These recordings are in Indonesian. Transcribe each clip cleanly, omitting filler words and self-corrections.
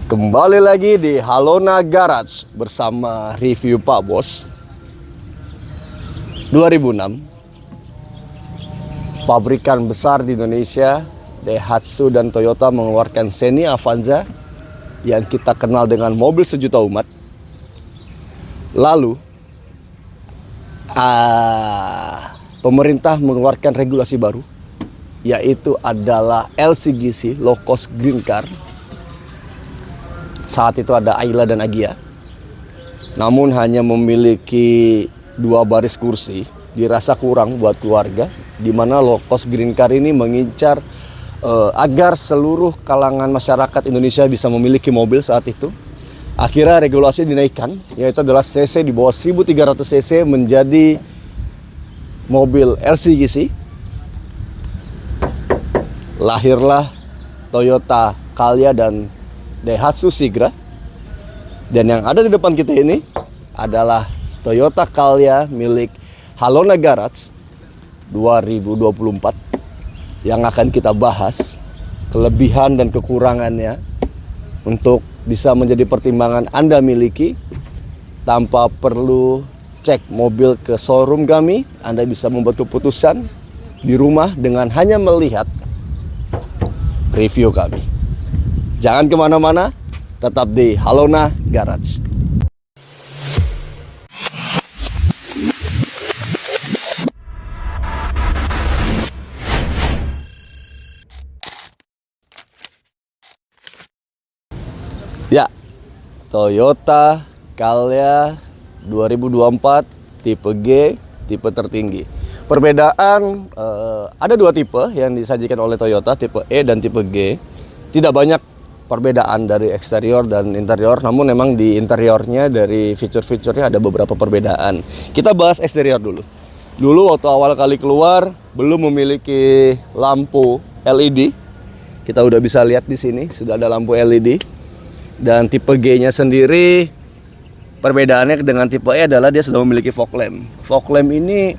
Kembali lagi di Halona Garage bersama review Pak Bos. 2006, pabrikan besar di Indonesia, Daihatsu dan Toyota mengeluarkan Xenia Avanza yang kita kenal dengan mobil sejuta umat. Lalu, pemerintah mengeluarkan regulasi baru, yaitu adalah LCGC, Low Cost Green Car. Saat itu ada Ayla dan Agya, namun hanya memiliki 2 baris kursi, dirasa kurang buat keluarga, di mana Low Cost Green Car ini mengincar agar seluruh kalangan masyarakat Indonesia bisa memiliki mobil saat itu. Akhirnya regulasi dinaikkan, yaitu adalah cc di bawah 1300 cc menjadi mobil LCGC. Lahirlah Toyota Calya dan Daihatsu Sigra. Dan yang ada di depan kita ini adalah Toyota Calya milik Halona Garage 2024 yang akan kita bahas kelebihan dan kekurangannya untuk bisa menjadi pertimbangan Anda miliki. Tanpa perlu cek mobil ke showroom kami, Anda bisa membuat keputusan di rumah dengan hanya melihat review kami. Jangan kemana-mana, tetap di Halona Garage. Ya, Toyota Calya 2024 tipe G, tipe tertinggi. Perbedaan ada 2 tipe yang disajikan oleh Toyota, tipe E dan tipe G. Tidak banyak perbedaan dari eksterior dan interior, namun memang di interiornya dari fitur-fiturnya ada beberapa perbedaan. Kita bahas eksterior dulu. Dulu waktu awal kali keluar belum memiliki lampu LED. Kita udah bisa lihat di sini sudah ada lampu LED. Dan tipe G-nya sendiri perbedaannya dengan tipe E adalah dia sudah memiliki fog lamp. Fog lamp ini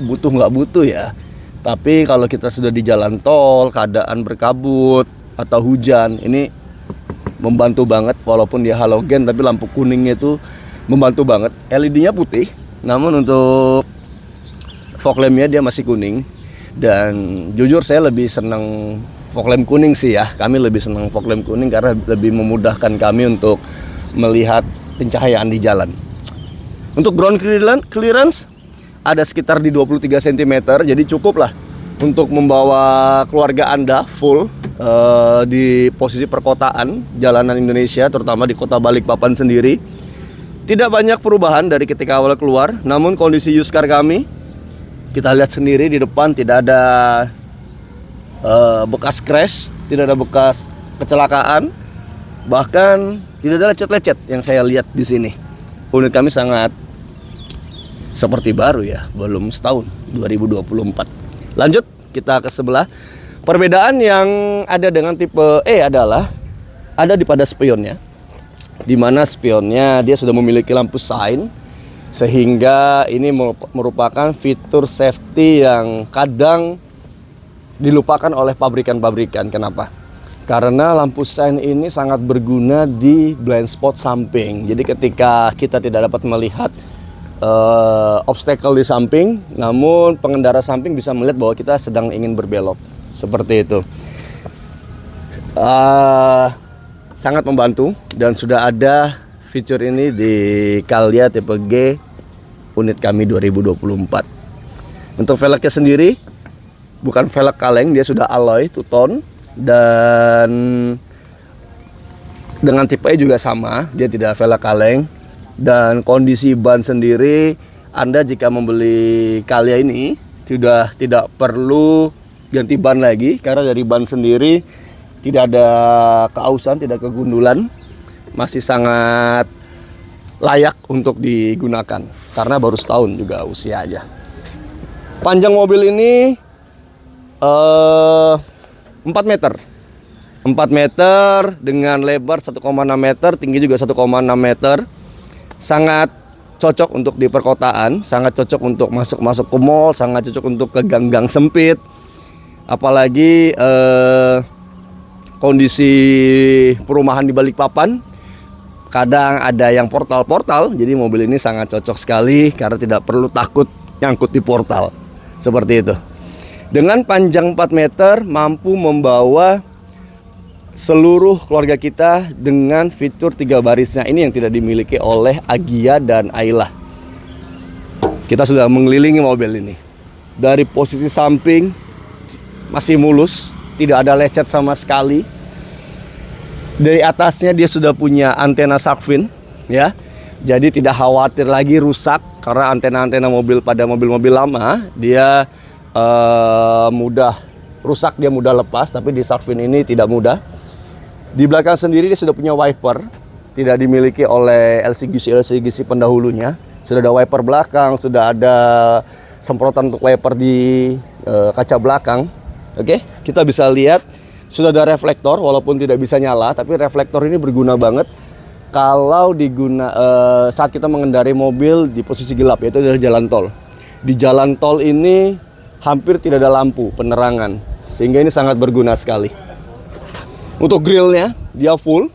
butuh nggak butuh ya. Tapi kalau kita sudah di jalan tol, keadaan berkabut atau hujan, ini membantu banget. Walaupun dia halogen tapi lampu kuningnya itu membantu banget. LED-nya putih, namun untuk fog lamp-nya dia masih kuning. Dan jujur saya lebih senang fog lamp kuning sih ya. Kami lebih senang fog lamp kuning karena lebih memudahkan kami untuk melihat pencahayaan di jalan. Untuk ground clearance ada sekitar di 23 cm, jadi cukup lah untuk membawa keluarga Anda full di posisi perkotaan jalanan Indonesia, terutama di kota Balikpapan sendiri. Tidak banyak perubahan dari ketika awal keluar, namun kondisi used car kami kita lihat sendiri di depan tidak ada bekas crash, tidak ada bekas kecelakaan, bahkan tidak ada lecet-lecet yang saya lihat di sini. Unit kami sangat seperti baru ya, belum setahun, 2024. Lanjut kita ke sebelah. Perbedaan yang ada dengan tipe E adalah ada di pada spionnya, di mana spionnya dia sudah memiliki lampu sign, sehingga ini merupakan fitur safety yang kadang dilupakan oleh pabrikan-pabrikan. Kenapa? Karena lampu sign ini sangat berguna di blind spot samping. Jadi ketika kita tidak dapat melihat obstacle di samping, namun pengendara samping bisa melihat bahwa kita sedang ingin berbelok. Seperti itu. Sangat membantu dan sudah ada fitur ini di Calya tipe G unit kami 2024. Untuk velgnya sendiri bukan velg kaleng, dia sudah alloy two tone, dan dengan tipe E juga sama, dia tidak velg kaleng. Dan kondisi ban sendiri, Anda jika membeli Calya ini sudah tidak perlu ganti ban lagi, karena dari ban sendiri tidak ada keausan, tidak kegundulan, masih sangat layak untuk digunakan karena baru setahun juga usianya. Panjang mobil ini 4 meter 4 meter dengan lebar 1,6 meter, tinggi juga 1,6 meter. Sangat cocok untuk di perkotaan, sangat cocok untuk masuk ke mall, sangat cocok untuk ke gang-gang sempit. Apalagi kondisi perumahan di Balikpapan. Kadang ada yang portal-portal, jadi mobil ini sangat cocok sekali karena tidak perlu takut nyangkut di portal. Seperti itu. Dengan panjang 4 meter mampu membawa seluruh keluarga kita dengan fitur 3 barisnya. Ini yang tidak dimiliki oleh Agya dan Ayla. Kita sudah mengelilingi mobil ini. Dari posisi samping masih mulus, tidak ada lecet sama sekali. Dari atasnya dia sudah punya antena shark fin, ya. Jadi tidak khawatir lagi rusak karena antena-antena mobil pada mobil-mobil lama dia mudah rusak, dia mudah lepas, tapi di shark fin ini tidak mudah. Di belakang sendiri dia sudah punya wiper, tidak dimiliki oleh LCGC pendahulunya. Sudah ada wiper belakang, sudah ada semprotan untuk wiper di kaca belakang. Oke, kita bisa lihat sudah ada reflektor, walaupun tidak bisa nyala, tapi reflektor ini berguna banget kalau saat kita mengendarai mobil di posisi gelap, yaitu dari jalan tol. Di jalan tol ini hampir tidak ada lampu penerangan, sehingga ini sangat berguna sekali. Untuk grillnya dia full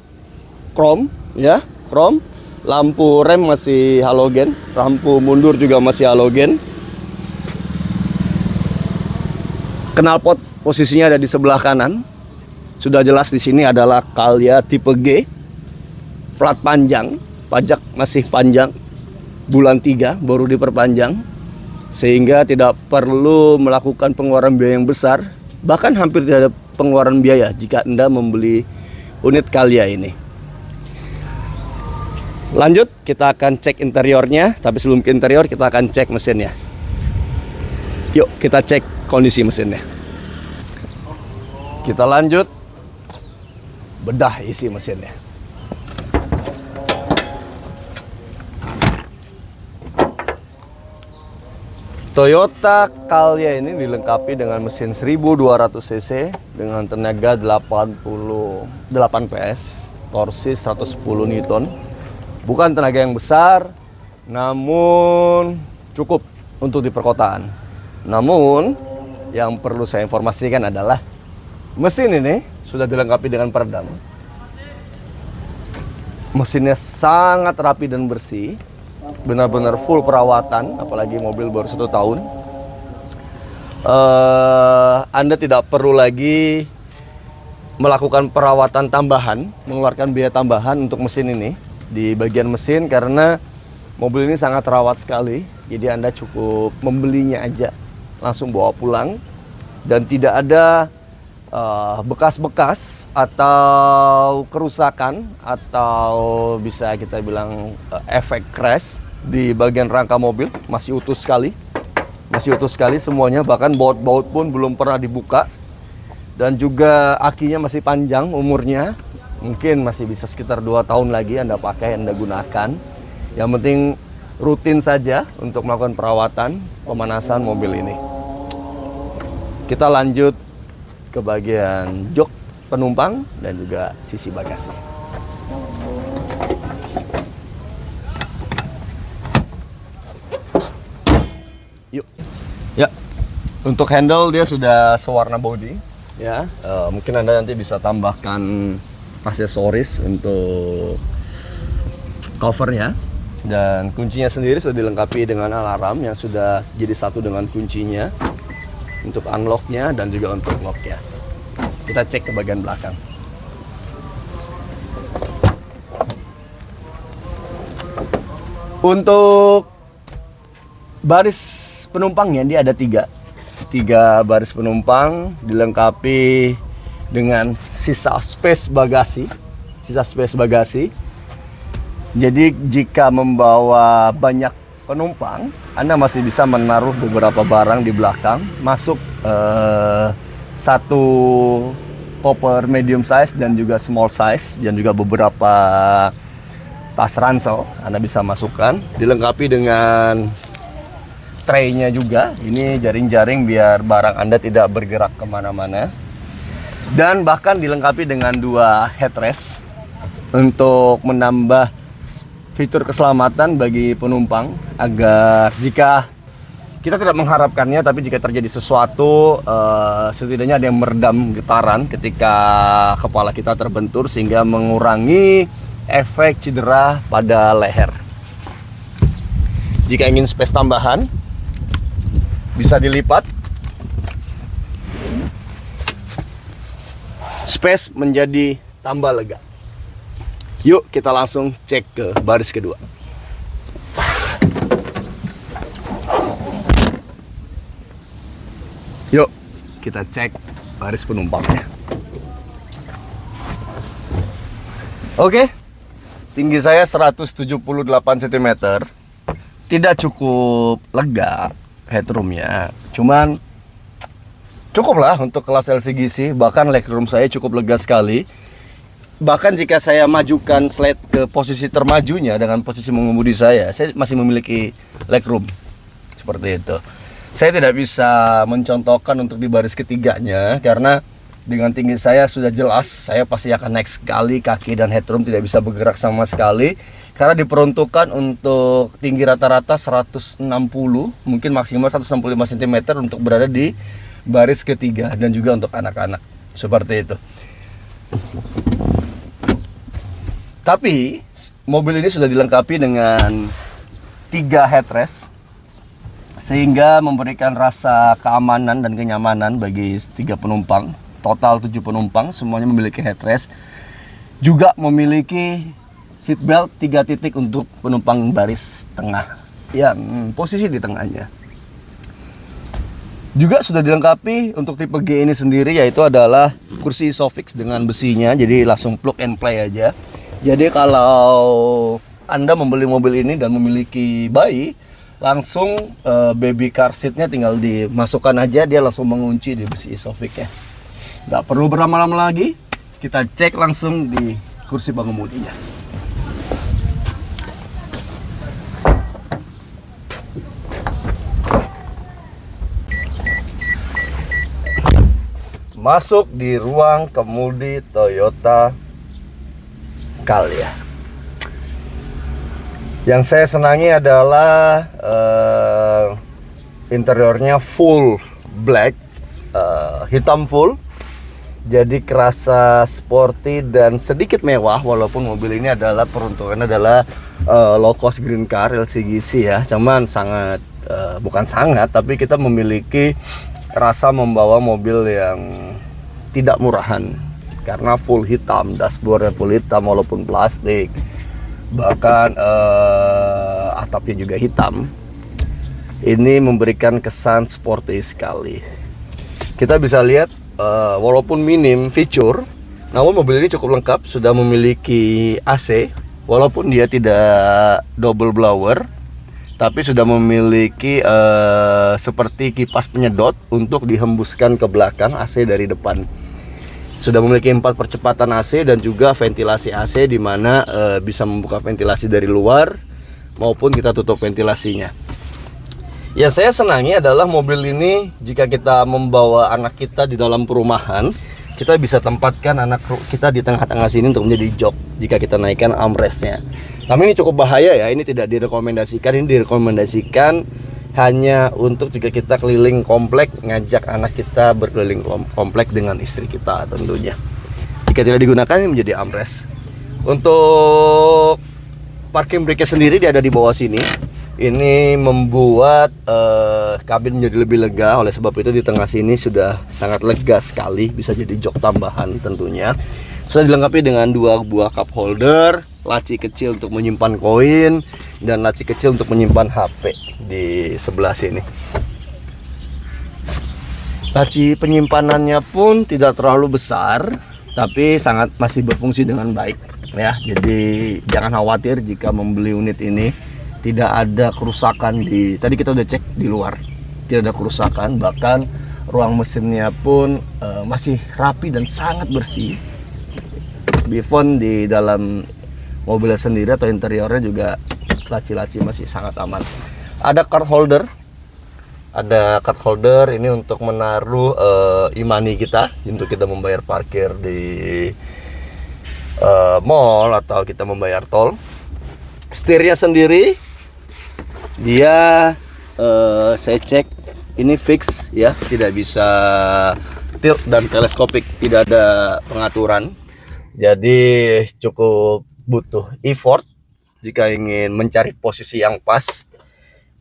chrome, ya, chrome. Lampu rem masih halogen, lampu mundur juga masih halogen. Knalpot posisinya ada di sebelah kanan. Sudah jelas di sini adalah Calya tipe G. Plat panjang, pajak masih panjang. Bulan 3 baru diperpanjang. Sehingga tidak perlu melakukan pengeluaran biaya yang besar. Bahkan hampir tidak ada pengeluaran biaya jika Anda membeli unit Calya ini. Lanjut, kita akan cek interiornya. Tapi sebelum ke interior, kita akan cek mesinnya. Yuk, kita cek kondisi mesinnya. Kita lanjut bedah isi mesinnya. Toyota Calya ini dilengkapi dengan mesin 1200 cc dengan tenaga 88 PS, torsi 110 Newton. Bukan tenaga yang besar, namun cukup untuk di perkotaan. Namun yang perlu saya informasikan adalah mesin ini sudah dilengkapi dengan peredam. Mesinnya sangat rapi dan bersih. Benar-benar full perawatan, apalagi mobil baru 1 tahun. Anda tidak perlu lagi melakukan perawatan tambahan, mengeluarkan biaya tambahan untuk mesin ini di bagian mesin, karena mobil ini sangat rawat sekali. Jadi Anda cukup membelinya aja, langsung bawa pulang, dan tidak ada bekas-bekas atau kerusakan atau bisa kita bilang efek crash di bagian rangka mobil. Masih utuh sekali, semuanya, bahkan baut-baut pun belum pernah dibuka. Dan juga akinya masih panjang umurnya, mungkin masih bisa sekitar 2 tahun lagi Anda pakai, Anda gunakan. Yang penting rutin saja untuk melakukan perawatan, pemanasan mobil ini. Kita lanjut ke bagian jok penumpang dan juga sisi bagasi. Yuk. Ya. Untuk handle dia sudah sewarna body, ya. Mungkin Anda nanti bisa tambahkan aksesoris untuk covernya. Dan kuncinya sendiri sudah dilengkapi dengan alarm yang sudah jadi satu dengan kuncinya. Untuk unlocknya dan juga untuk locknya. Kita cek ke bagian belakang. Untuk baris penumpangnya dia ada 3 baris penumpang, dilengkapi dengan sisa space bagasi. Jadi jika membawa banyak penumpang, Anda masih bisa menaruh beberapa barang di belakang, masuk satu koper medium size dan juga small size, dan juga beberapa tas ransel Anda bisa masukkan. Dilengkapi dengan tray-nya juga, ini jaring-jaring biar barang Anda tidak bergerak kemana-mana. Dan bahkan dilengkapi dengan 2 headrest untuk menambah fitur keselamatan bagi penumpang, agar jika Kita tidak mengharapkannya, tapi jika terjadi sesuatu, setidaknya ada yang meredam getaran ketika kepala kita terbentur sehingga mengurangi efek cedera pada leher. Jika ingin space tambahan, bisa dilipat. Space menjadi tambah lega. Yuk kita langsung cek ke baris kedua. Yuk kita cek baris penumpangnya. Oke, tinggi saya 178 cm. Tidak cukup lega headroomnya, cuman cukup lah untuk kelas LCGC. Bahkan legroom saya cukup lega sekali. Bahkan jika saya majukan slide ke posisi termajunya dengan posisi mengemudi saya masih memiliki legroom seperti itu. Saya tidak bisa mencontohkan untuk di baris ketiganya karena dengan tinggi saya sudah jelas saya pasti akan naik sekali, kaki dan headroom tidak bisa bergerak sama sekali karena diperuntukkan untuk tinggi rata-rata 160, mungkin maksimal 165 cm untuk berada di baris ketiga, dan juga untuk anak-anak seperti itu. Tapi mobil ini sudah dilengkapi dengan 3 headrest sehingga memberikan rasa keamanan dan kenyamanan bagi 3 penumpang. Total 7 penumpang, semuanya memiliki headrest. Juga memiliki seatbelt 3 titik untuk penumpang baris tengah. Ya, posisi di tengahnya. Juga sudah dilengkapi untuk tipe G ini sendiri, yaitu adalah kursi Isofix dengan besinya, jadi langsung plug and play aja. Jadi kalau Anda membeli mobil ini dan memiliki bayi, langsung baby car seatnya tinggal dimasukkan aja, dia langsung mengunci di besi Isofix ya. Nggak perlu berlama-lama lagi, kita cek langsung di kursi pengemudinya. Masuk di ruang kemudi Toyota Calya. Yang saya senangi adalah interiornya full black, hitam full, jadi kerasa sporty dan sedikit mewah. Walaupun mobil ini adalah peruntukannya adalah low cost green car LCGC ya, cuman sangat bukan sangat, tapi kita memiliki rasa membawa mobil yang tidak murahan karena full hitam, dashboardnya full hitam walaupun plastik. Bahkan atapnya juga hitam. Ini memberikan kesan sporty sekali. Kita bisa lihat walaupun minim feature, namun mobil ini cukup lengkap. Sudah memiliki AC, walaupun dia tidak double blower, tapi sudah memiliki seperti kipas penyedot untuk dihembuskan ke belakang AC dari depan. Sudah memiliki 4 percepatan AC dan juga ventilasi AC, di mana bisa membuka ventilasi dari luar maupun kita tutup ventilasinya. Ya, saya senangi adalah mobil ini jika kita membawa anak kita di dalam perumahan, kita bisa tempatkan anak kita di tengah-tengah sini untuk menjadi jok jika kita naikkan armrestnya. Namun ini cukup bahaya ya, ini tidak direkomendasikan. Ini direkomendasikan hanya untuk jika kita keliling komplek, ngajak anak kita berkeliling komplek dengan istri kita tentunya. Jika tidak digunakan, ini menjadi armrest. Untuk parking brake sendiri dia ada di bawah sini. Ini membuat kabin menjadi lebih lega. Oleh sebab itu di tengah sini sudah sangat lega sekali, bisa jadi jok tambahan tentunya. Sudah dilengkapi dengan 2 buah cup holder, laci kecil untuk menyimpan koin, dan laci kecil untuk menyimpan HP di sebelah sini. Laci penyimpanannya pun tidak terlalu besar, tapi sangat masih berfungsi dengan baik ya. Jadi jangan khawatir jika membeli unit ini tidak ada kerusakan di, tadi kita udah cek di luar, tidak ada kerusakan, bahkan ruang mesinnya pun masih rapi dan sangat bersih. Bifon di dalam mobilnya sendiri atau interiornya juga laci-laci masih sangat aman. Ada card holder, ini untuk menaruh e-money kita untuk kita membayar parkir di mall atau kita membayar tol. Setirnya sendiri dia saya cek ini fix ya, tidak bisa tilt dan teleskopik, tidak ada pengaturan. Jadi cukup butuh effort jika ingin mencari posisi yang pas.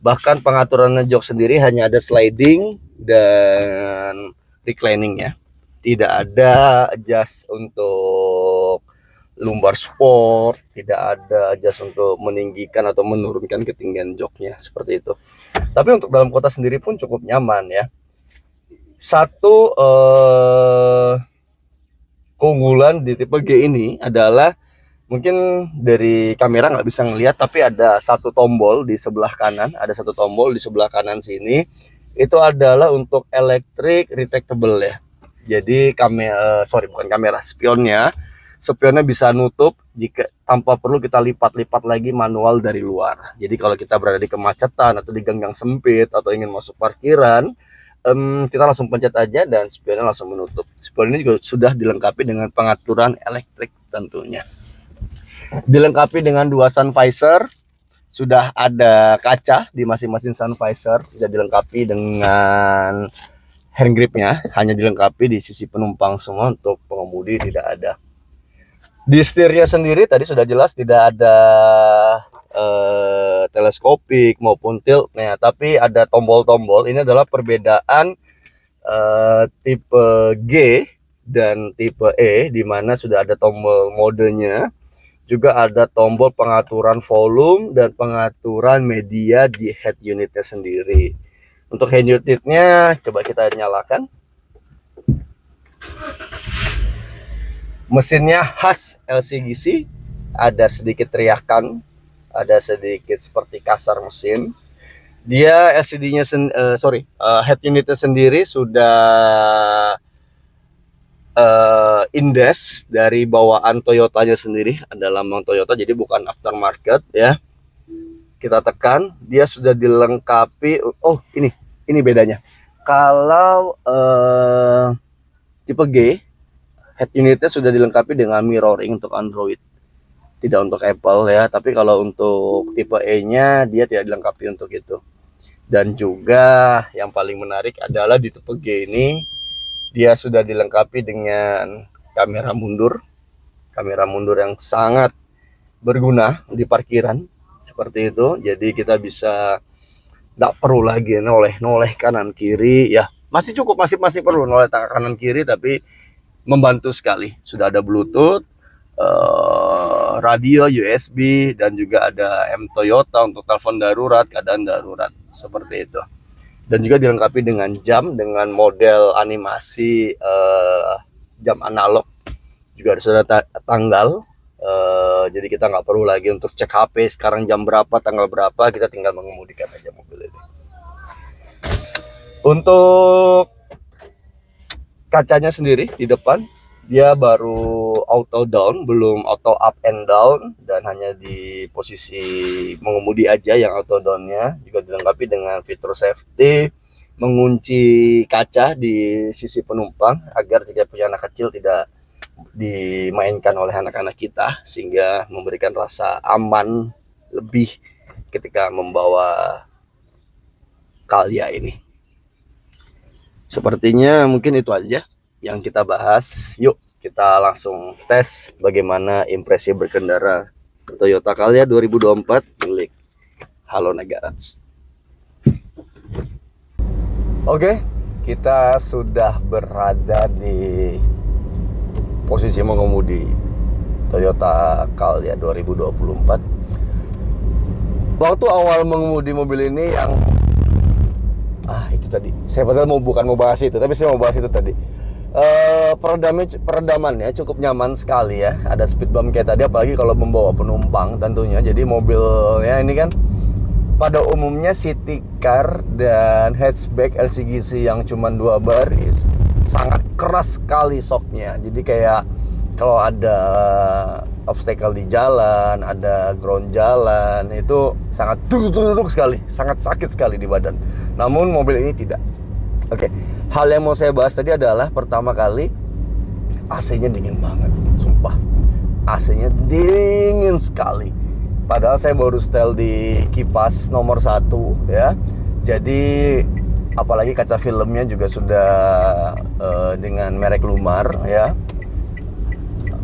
Bahkan pengaturan jok sendiri hanya ada sliding dan reclining ya. Tidak ada adjust untuk lumbar sport, tidak ada adjust untuk meninggikan atau menurunkan ketinggian joknya, seperti itu. Tapi untuk dalam kota sendiri pun cukup nyaman ya. Satu keunggulan di tipe G ini adalah mungkin dari kamera nggak bisa ngelihat, tapi ada satu tombol di sebelah kanan, sini itu adalah untuk electric retractable ya. Jadi spionnya bisa nutup jika tanpa perlu kita lipat-lipat lagi manual dari luar. Jadi kalau kita berada di kemacetan atau di gang yang sempit atau ingin masuk parkiran, kita langsung pencet aja dan spionnya langsung menutup. Spion ini juga sudah dilengkapi dengan pengaturan elektrik tentunya. Dilengkapi dengan 2 sun visor, sudah ada kaca di masing-masing sun visor, bisa dilengkapi dengan hand gripnya, hanya dilengkapi di sisi penumpang semua, untuk pengemudi tidak ada. Di setirnya sendiri tadi sudah jelas tidak ada teleskopik maupun tiltnya, tapi ada tombol-tombol. Ini adalah perbedaan tipe G dan tipe E, di mana sudah ada tombol modenya, juga ada tombol pengaturan volume dan pengaturan media di head unitnya sendiri. Untuk head unitnya coba kita nyalakan. Mesinnya khas LCGC, ada sedikit teriakan, ada sedikit seperti kasar mesin. Dia LCD-nya head unitnya sendiri sudah indes dari bawaan Toyotanya sendiri, ada lambang Toyota, jadi bukan aftermarket ya. Kita tekan, dia sudah dilengkapi. Oh, ini bedanya. Kalau tipe G, head unitnya sudah dilengkapi dengan mirroring untuk Android, tidak untuk Apple ya. Tapi kalau untuk tipe E-nya dia tidak dilengkapi untuk itu. Dan juga yang paling menarik adalah di tipe G ini dia sudah dilengkapi dengan kamera mundur yang sangat berguna di parkiran, seperti itu. Jadi kita bisa nggak perlu lagi noleh kanan kiri ya. Masih perlu noleh kanan kiri, tapi membantu sekali. Sudah ada Bluetooth, radio USB, dan juga ada M Toyota untuk telepon darurat, keadaan darurat, seperti itu. Dan juga dilengkapi dengan jam dengan model animasi jam analog, juga sudah tanggal. Jadi kita nggak perlu lagi untuk cek HP sekarang jam berapa, tanggal berapa, kita tinggal mengemudikan aja mobil ini. Untuk kacanya sendiri di depan dia baru auto down, belum auto up and down, dan hanya di posisi mengemudi aja yang auto downnya. Juga dilengkapi dengan fitur safety, mengunci kaca di sisi penumpang agar jika punya anak kecil tidak dimainkan oleh anak-anak kita, sehingga memberikan rasa aman lebih ketika membawa Calya ini. Sepertinya mungkin itu aja yang kita bahas. Yuk kita langsung tes bagaimana impresi berkendara Toyota Calya 2024 milik Halo Garage. Oke, kita sudah berada di posisi mengemudi Toyota Calya 2024. Waktu awal mengemudi mobil ini yang itu tadi, saya padahal bukan mau bahas itu, tapi saya mau bahas itu tadi. Peredamannya cukup nyaman sekali ya. Ada speed bump kayak tadi, apalagi kalau membawa penumpang tentunya. Jadi mobilnya ini kan pada umumnya city car dan hatchback LCGC yang cuma 2 baris, sangat keras sekali shocknya. Jadi kayak kalau ada obstacle di jalan, ada ground jalan, itu sangat duduk sekali, sangat sakit sekali di badan. Namun mobil ini tidak. Oke, hal yang mau saya bahas tadi adalah pertama kali AC-nya dingin banget, sumpah. AC-nya dingin sekali. Padahal saya baru setel di kipas nomor 1 ya. Jadi apalagi kaca filmnya juga sudah dengan merek Lumar ya.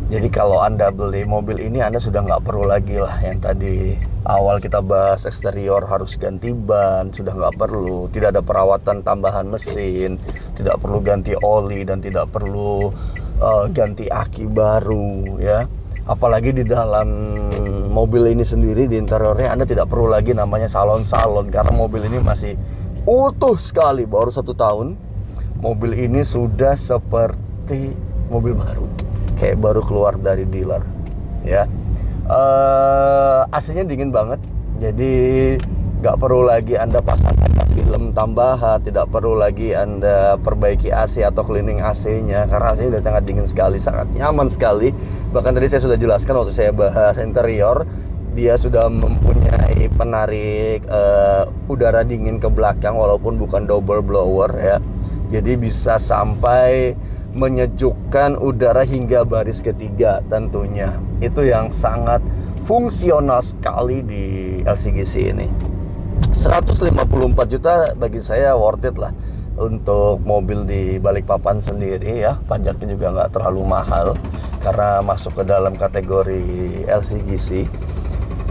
Jadi kalau Anda beli mobil ini, Anda sudah nggak perlu lagi lah yang tadi awal kita bahas eksterior harus ganti ban, sudah nggak perlu. Tidak ada perawatan tambahan mesin, tidak perlu ganti oli, dan tidak perlu ganti aki baru ya. Apalagi di dalam mobil ini sendiri, di interiornya Anda tidak perlu lagi namanya salon-salon, karena mobil ini masih utuh sekali, baru 1 tahun. Mobil ini sudah seperti mobil baru, kayak baru keluar dari dealer ya. AC-nya dingin banget, jadi nggak perlu lagi Anda pasang film tambahan, tidak perlu lagi Anda perbaiki AC atau cleaning AC-nya, karena AC-nya udah sangat dingin sekali, sangat nyaman sekali. Bahkan tadi saya sudah jelaskan waktu saya bahas interior, dia sudah mempunyai penarik udara dingin ke belakang walaupun bukan double blower ya. Jadi bisa sampai menyejukkan udara hingga baris ketiga tentunya. Itu yang sangat fungsional sekali di LCGC ini. 154 juta bagi saya worth it lah untuk mobil di Balikpapan sendiri ya. Pajaknya juga nggak terlalu mahal karena masuk ke dalam kategori LCGC.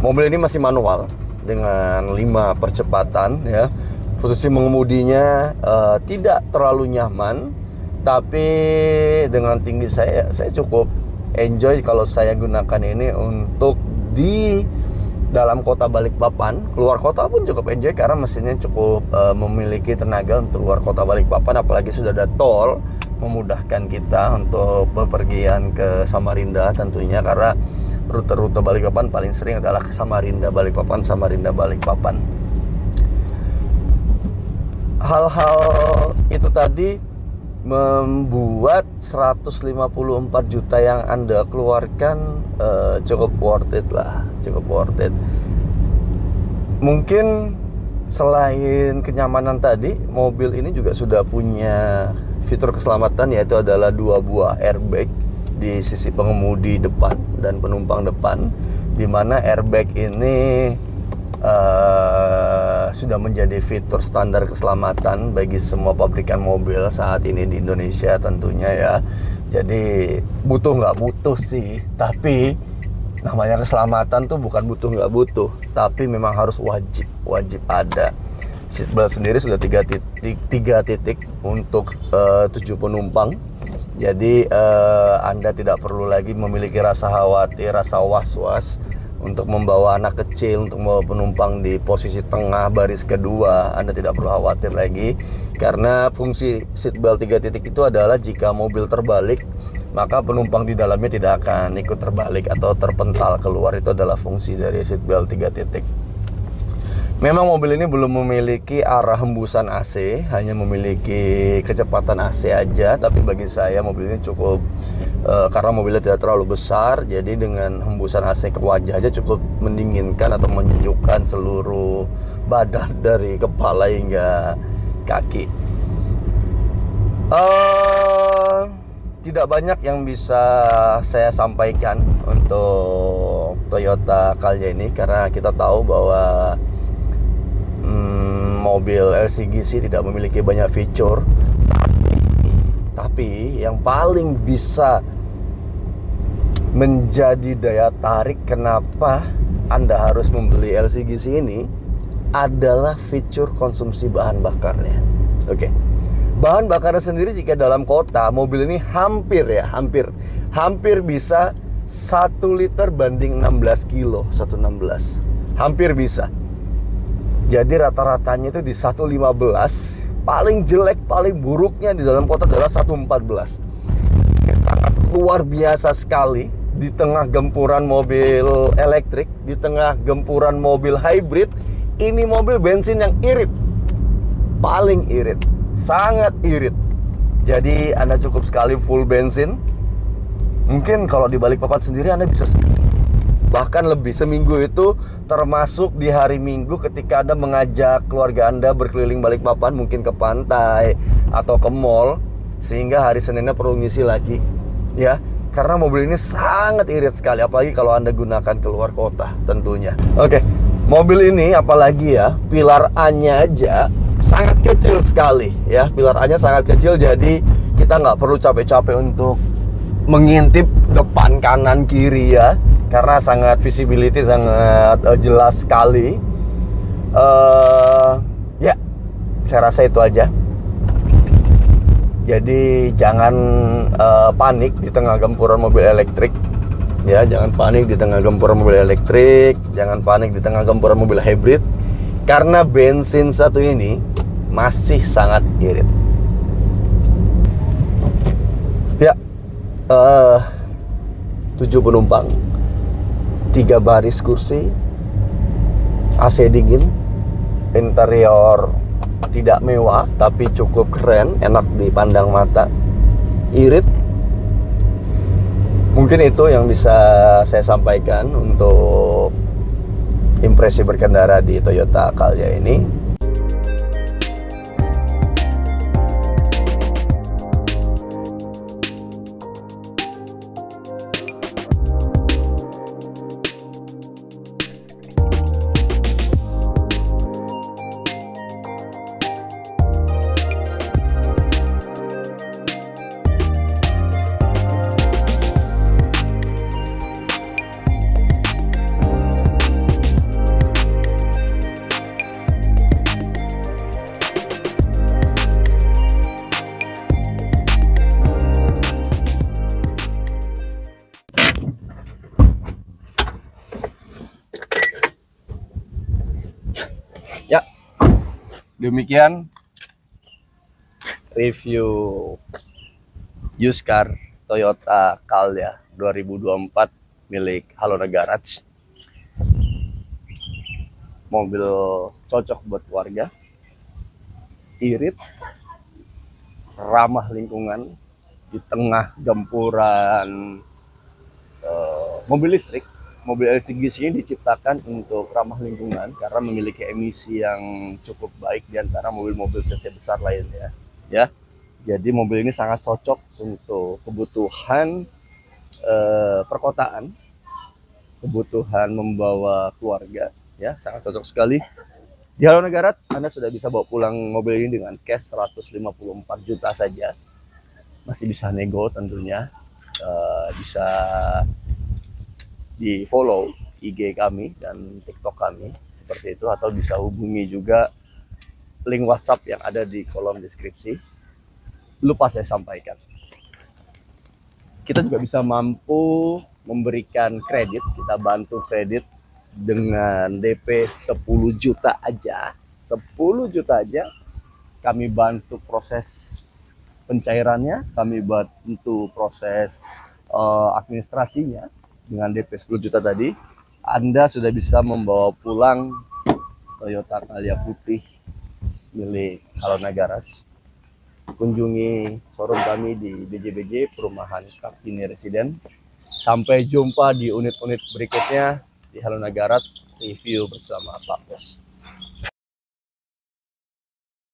Mobil ini masih manual dengan 5 percepatan ya. Posisi mengemudinya tidak terlalu nyaman, tapi dengan tinggi saya cukup enjoy kalau saya gunakan ini untuk di dalam kota Balikpapan. Keluar kota pun cukup enjoy karena mesinnya cukup memiliki tenaga untuk keluar kota Balikpapan, apalagi sudah ada tol, memudahkan kita untuk bepergian ke Samarinda tentunya, karena rute-rute Balikpapan paling sering adalah ke Samarinda, Balikpapan, Samarinda, Balikpapan. Hal-hal itu tadi membuat 154 juta yang Anda keluarkan cukup worth it lah, cukup worth it. Mungkin selain kenyamanan tadi, mobil ini juga sudah punya fitur keselamatan, yaitu adalah 2 buah airbag di sisi pengemudi depan dan penumpang depan, di mana airbag ini sudah menjadi fitur standar keselamatan bagi semua pabrikan mobil saat ini di Indonesia tentunya ya. Jadi butuh nggak butuh sih, tapi namanya keselamatan tuh bukan butuh nggak butuh, tapi memang harus wajib ada. Seatbelt sendiri sudah 3 titik untuk 7 penumpang. Jadi Anda tidak perlu lagi memiliki rasa khawatir, rasa was-was untuk membawa anak kecil, untuk membawa penumpang di posisi tengah baris kedua. Anda tidak perlu khawatir lagi, karena fungsi seatbelt 3 titik itu adalah jika mobil terbalik, maka penumpang di dalamnya tidak akan ikut terbalik atau terpental keluar. Itu adalah fungsi dari seatbelt 3 titik. Memang mobil ini belum memiliki arah hembusan AC, hanya memiliki kecepatan AC aja. Tapi bagi saya mobil ini cukup, karena mobilnya tidak terlalu besar, jadi dengan hembusan AC ke wajah aja cukup mendinginkan atau menyejukkan seluruh badan dari kepala hingga kaki. Tidak banyak yang bisa saya sampaikan untuk Toyota Calya ini, karena kita tahu bahwa mobil LCGC tidak memiliki banyak fitur. Tapi yang paling bisa menjadi daya tarik kenapa Anda harus membeli LCGC ini adalah fitur konsumsi bahan bakarnya. Oke. Bahan bakarnya sendiri jika dalam kota, mobil ini hampir bisa 1 liter banding 16 kilo, 116. Hampir bisa. Jadi rata-ratanya itu di 115. Paling jelek, paling buruknya di dalam kota adalah 114. Sangat luar biasa sekali. Di tengah gempuran mobil elektrik, di tengah gempuran mobil hybrid, ini mobil bensin yang irit. Paling irit, sangat irit. Jadi Anda cukup sekali full bensin. Mungkin kalau di Balikpapan sendiri Anda bisa bahkan lebih, seminggu itu termasuk di hari Minggu ketika Anda mengajak keluarga Anda berkeliling Balikpapan, mungkin ke pantai atau ke mall, sehingga hari Seninnya perlu ngisi lagi ya. karena mobil ini sangat irit sekali, apalagi kalau Anda gunakan keluar kota tentunya. Oke, mobil ini apalagi ya, pilar A-nya aja sangat kecil sekali ya. Pilar A-nya sangat kecil, jadi kita nggak perlu capek-capek untuk mengintip depan, kanan, kiri ya, karena sangat visibility sangat jelas sekali. Ya, saya rasa itu aja. Jadi jangan panik di tengah gempuran mobil elektrik. Ya, jangan panik di tengah gempuran mobil elektrik, jangan panik di tengah gempuran mobil hybrid, karena bensin satu ini masih sangat irit. Ya, 7 penumpang, 3 baris kursi, AC dingin, interior tidak mewah tapi cukup keren, enak dipandang mata, irit. Mungkin itu yang bisa saya sampaikan untuk impresi berkendara di Toyota Calya ini. Ya, demikian review used car Toyota Calya 2024 milik Halona Garage. Mobil cocok buat keluarga, irit, ramah lingkungan di tengah gempuran mobil listrik. Mobil LCGC ini diciptakan untuk ramah lingkungan karena memiliki emisi yang cukup baik di antara mobil-mobil cc besar lainnya. Ya, jadi mobil ini sangat cocok untuk kebutuhan perkotaan, kebutuhan membawa keluarga. Ya, sangat cocok sekali. Di Halona Garage Anda sudah bisa bawa pulang mobil ini dengan cash 154 juta saja. Masih bisa nego tentunya. Bisa di follow IG kami dan TikTok kami seperti itu, atau bisa hubungi juga link WhatsApp yang ada di kolom deskripsi. Lupa saya sampaikan, kita juga bisa mampu memberikan kredit, kita bantu kredit dengan DP 10 juta aja. 10 juta aja kami bantu proses pencairannya, kami bantu proses administrasinya. Dengan DP 10 juta tadi, Anda sudah bisa membawa pulang Toyota Calya putih milik Halona Garage. Kunjungi showroom kami di BJ Perumahan Kartini Residen. Sampai jumpa di unit-unit berikutnya di Halona Garage review bersama Pak Bos.